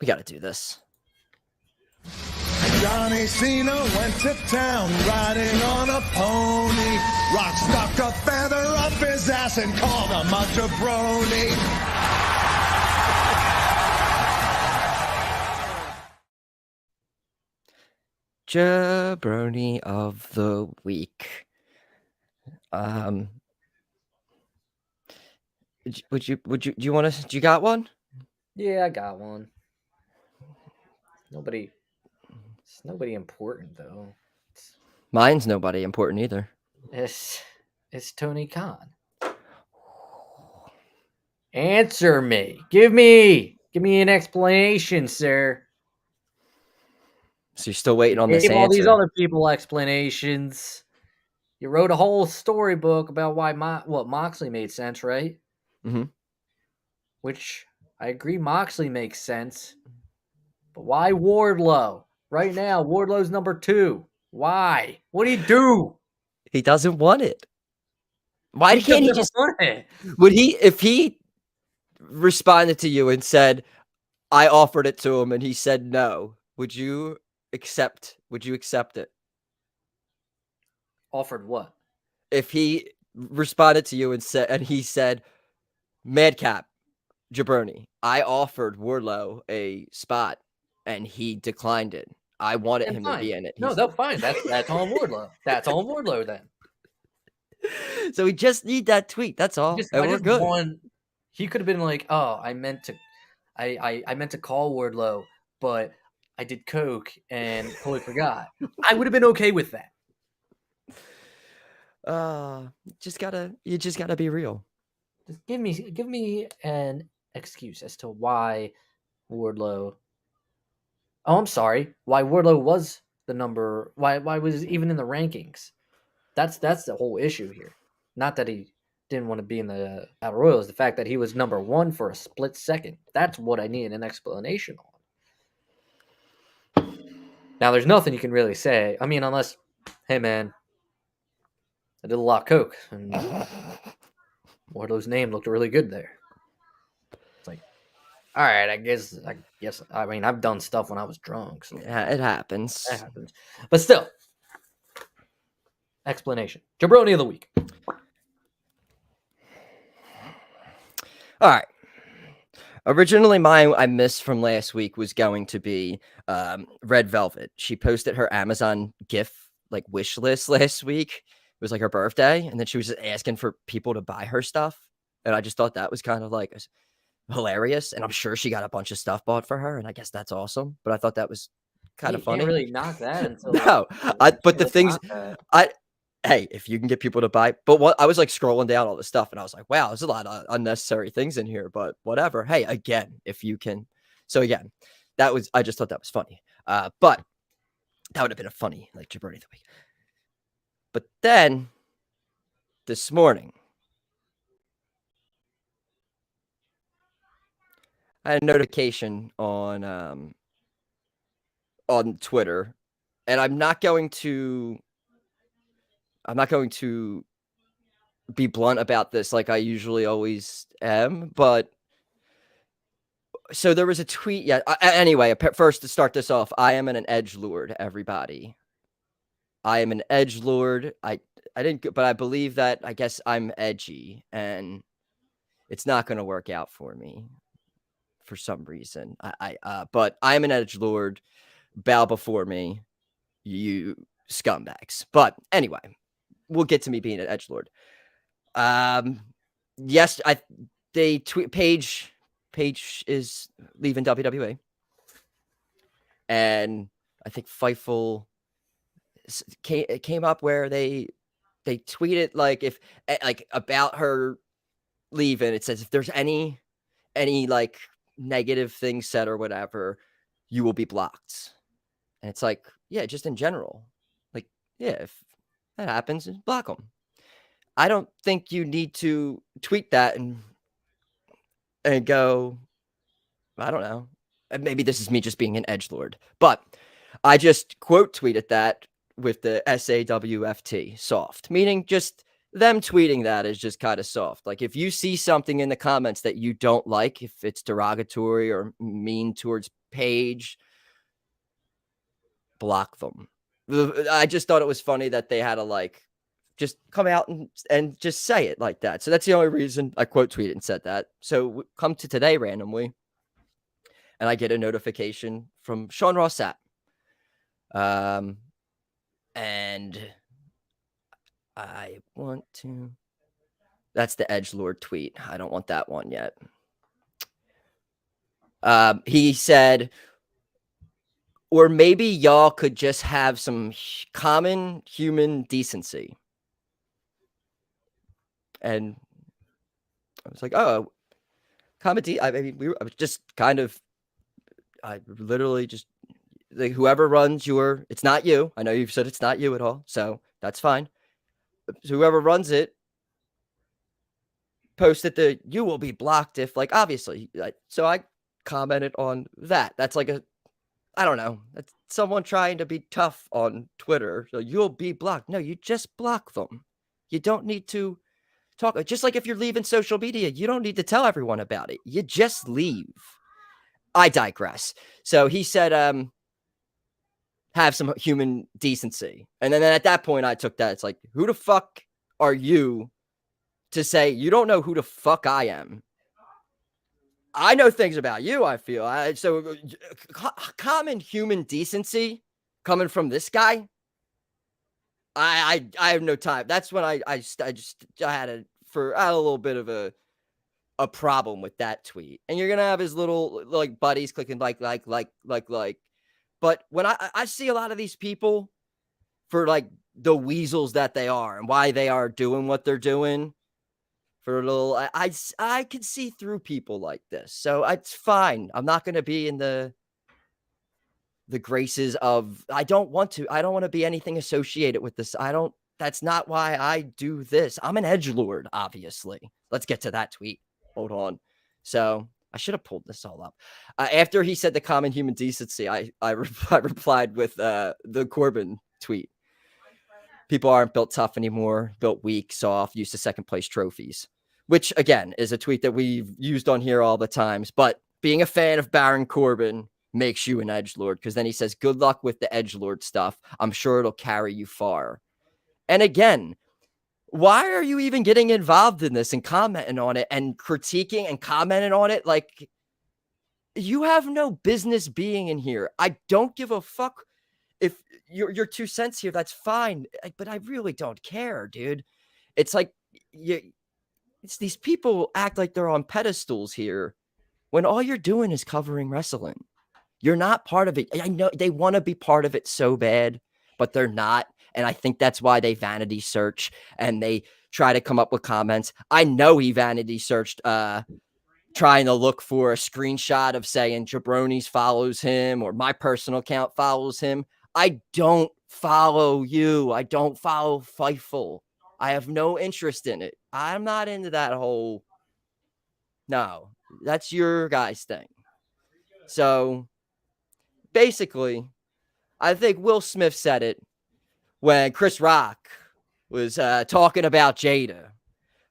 to do this. Johnny Cena went to town riding on a pony. Rock stuck a feather up his ass and called him a jaBROni. jaBROni of the week. Do you want to? Do you got one? Yeah, I got one. It's nobody important though. Mine's nobody important either. It's Tony Khan. Answer me. Give me an explanation, sir. So you're still waiting on this Gave answer. all these other people explanations. You wrote a whole storybook about why Moxley made sense, right? Mm-hmm. Which I agree, Moxley makes sense. But why Wardlow? Right now, Wardlow's number 2. Why? What do you do? He doesn't want it. Why can't he just want it? if he responded to you and said, I offered it to him and he said no, would you accept it? Offered what? If he responded to you and he said, Madcap, jaBROni, I offered Wardlow a spot and he declined it. I wanted him to be in it. No, that's fine. That's on Wardlow. That's on Wardlow then. So we just need that tweet. That's all. And we're good. He could have been like, "Oh, I meant to call Wardlow, but I did coke and totally forgot." I would have been okay with that. You just gotta be real. Just give me an excuse as to why Wardlow. Oh, I'm sorry. Why Wardlow was the number? Why was he even in the rankings? That's the whole issue here. Not that he didn't want to be in the Battle Royal. Is the fact that he was number 1 for a split second. That's what I need an explanation on. Now, there's nothing you can really say. I mean, unless, hey man, I did a lot of coke, and Wardlow's name looked really good there. It's like, all right, I guess. I mean, I've done stuff when I was drunk, so Yeah, it happens. that happens. But still, explanation. Jabroni of the week. All right. Originally, mine I missed from last week was going to be Red Velvet. She posted her Amazon gift like wish list last week. It was like her birthday, and then she was just asking for people to buy her stuff. And I just thought that was kind of like hilarious. And I'm sure she got a bunch of stuff bought for her, and I guess that's awesome. But I thought that was kind of You funny. can't really knock that until No, but the things hey, if you can get people to buy, but what I was like scrolling down all the stuff and I was like, wow, there's a lot of unnecessary things in here, but whatever. Hey, again, if you can. So again, I just thought that was funny. But that would have been a funny like jaBROni of the week. But then this morning, I had a notification on Twitter, and I'm not going to be blunt about this like I usually always am, but so there was a tweet. Yeah. Anyway, first to start this off, I am an edgelord, everybody. I am an edgelord. I didn't, but I believe that I guess I'm edgy, and it's not going to work out for me for some reason. But I am an edgelord. Bow before me, you scumbags. But anyway, we'll get to me being an edgelord. Yes, they tweet Paige is leaving WWE, and I think Fightful came up where they tweeted like if like about her leaving. It says if there's any like negative things said or whatever, you will be blocked. And it's like, yeah, just in general, like, yeah, if that happens, block them. I don't think you need to tweet that and go, I don't know. Maybe this is me just being an edgelord, but I just quote tweeted that with the SAWFT, soft, meaning just them tweeting that is just kind of soft. Like if you see something in the comments that you don't like, if it's derogatory or mean towards Paige, block them. I just thought it was funny that they had to like just come out and just say it like that. So that's the only reason I quote tweeted and said that. So come to today randomly, and I get a notification from Sean Ross Sapp. And I want to, that's the edgelord tweet. I don't want that one yet. He said, or maybe y'all could just have some common human decency. And I was like, oh, comedy. I mean, I was just kind of, I literally just, like, whoever runs it's not you. I know you've said it's not you at all, so that's fine. So whoever runs it, posted you will be blocked if, like, obviously. So I commented on that. That's like I don't know. That's someone trying to be tough on Twitter. So you'll be blocked. No, you just block them. You don't need to talk. Just like if you're leaving social media, you don't need to tell everyone about it. You just leave. I digress. So he said, have some human decency. And then at that point, I took that. It's like, who the fuck are you to say you don't know who the fuck I am? I know things about you, I feel. So common human decency coming from this guy, I have no time. That's when I had a little bit of a problem with that tweet. And you're gonna have his little like buddies clicking like. But when I see a lot of these people for like the weasels that they are and why they are doing what they're doing, for a little, I can see through people like this. So it's fine. I'm not going to be in the graces of, I don't want to be anything associated with this. That's not why I do this. I'm an edgelord, obviously. Let's get to that tweet. Hold on. So I should have pulled this all up. After he said the common human decency, I replied with the Corbin tweet. people aren't built tough anymore, built weak, soft, used to second place trophies, which again is a tweet that we've used on here all the times. But being a fan of Baron Corbin makes you an edgelord, because then he says, good luck with the edgelord stuff. I'm sure it'll carry you far. And again, why are you even getting involved in this and commenting on it and critiquing and commenting on it? Like, you have no business being in here. I don't give a fuck if your 2 cents here. That's fine. But I really don't care, dude. It's like, it's these people act like they're on pedestals here when all you're doing is covering wrestling. You're not part of it. I know they want to be part of it so bad, but they're not. And I think that's why they vanity search and they try to come up with comments. I know he vanity searched, trying to look for a screenshot of saying jaBROnis follows him or my personal account follows him. I don't follow you. I don't follow Fightful. I have no interest in it. I'm not into that whole. No, that's your guys' thing. So basically, I think Will Smith said it when Chris Rock was talking about Jada,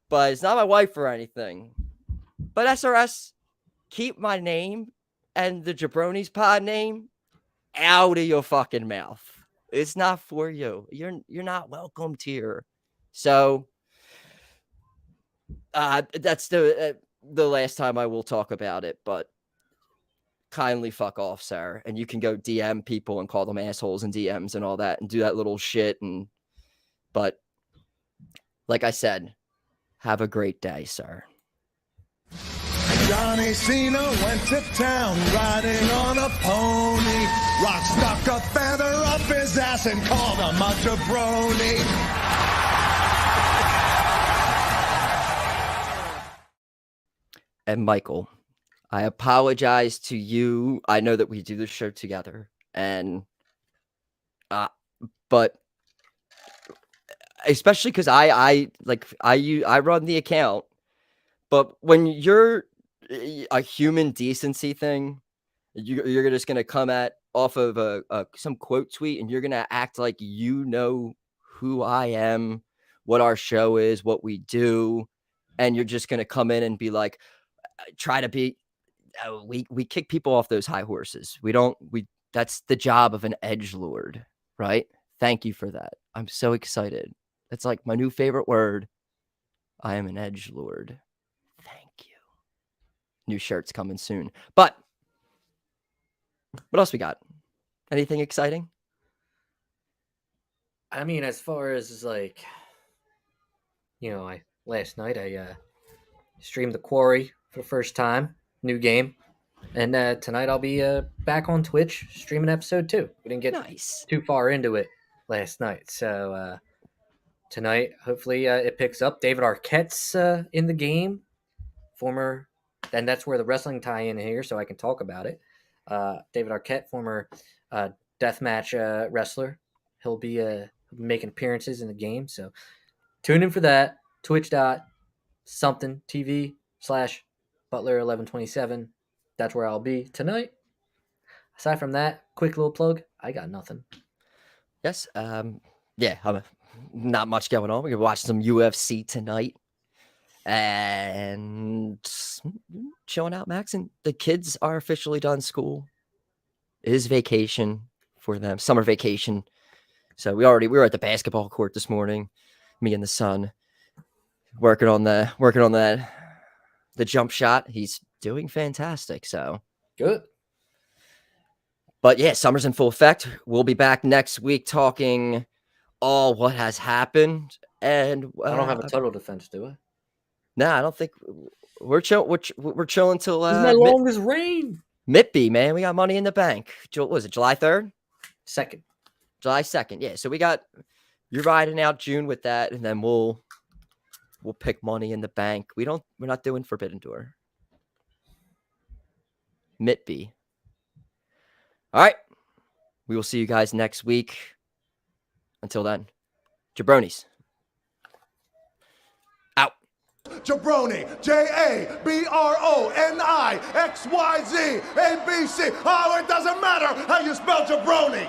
but it's not my wife or anything. But SRS, keep my name and the jaBROnis pod name out of your fucking mouth. It's not for you. You're not welcomed here. So that's the last time I will talk about it, but kindly fuck off, sir. And you can go DM people and call them assholes and DMs and all that and do that little shit. But like I said, have a great day, sir. Johnny Cena went to town riding on a pony. Rock stuck a feather up his ass and called him a jaBROni. And Michael, I apologize to you. I know that we do this show together, and but especially because I run the account. But when you're a human decency thing, you're just gonna come at off of some quote tweet, and you're gonna act like you know who I am, what our show is, what we do, and you're just gonna come in and be like, try to be. We kick people off those high horses. That's the job of an edgelord, right? Thank you for that. I'm so excited. That's like my new favorite word. I am an edgelord. Thank you. New shirts coming soon. But what else we got? Anything exciting? I mean, as far as like, last night I streamed The Quarry for the first time. New game. And tonight I'll be back on Twitch streaming episode 2. We didn't get too far into it last night. So tonight, hopefully it picks up. David Arquette's in the game. And that's where the wrestling tie-in here, so I can talk about it. David Arquette, former deathmatch wrestler. He'll be making appearances in the game. So tune in for that. Twitch.tv/Butler1127. That's where I'll be tonight. Aside from that, quick little plug. I got nothing. Yes. Yeah. Not much going on. We're gonna watch some UFC tonight, and chilling out, Max. And the kids are officially done school. It is vacation for them, summer vacation. So we were at the basketball court this morning. Me and the son working on the jump shot. He's doing fantastic. So good. But yeah, summer's in full effect. We'll be back next week talking all what has happened. And I don't have a total defense, do I? No, I don't think we're chill. We're chilling till this is my longest reign. Mitby, man, we got money in the bank. What was it, July 3rd? 2nd. July 2nd. Yeah, so you're riding out June with that, and then we'll pick money in the bank. We're not doing Forbidden Door. Mitby. All right. We will see you guys next week. Until then, jaBROnis. Out. jaBROni, JABRONI, XYZ, ABC. Oh, it doesn't matter how you spell jaBROni.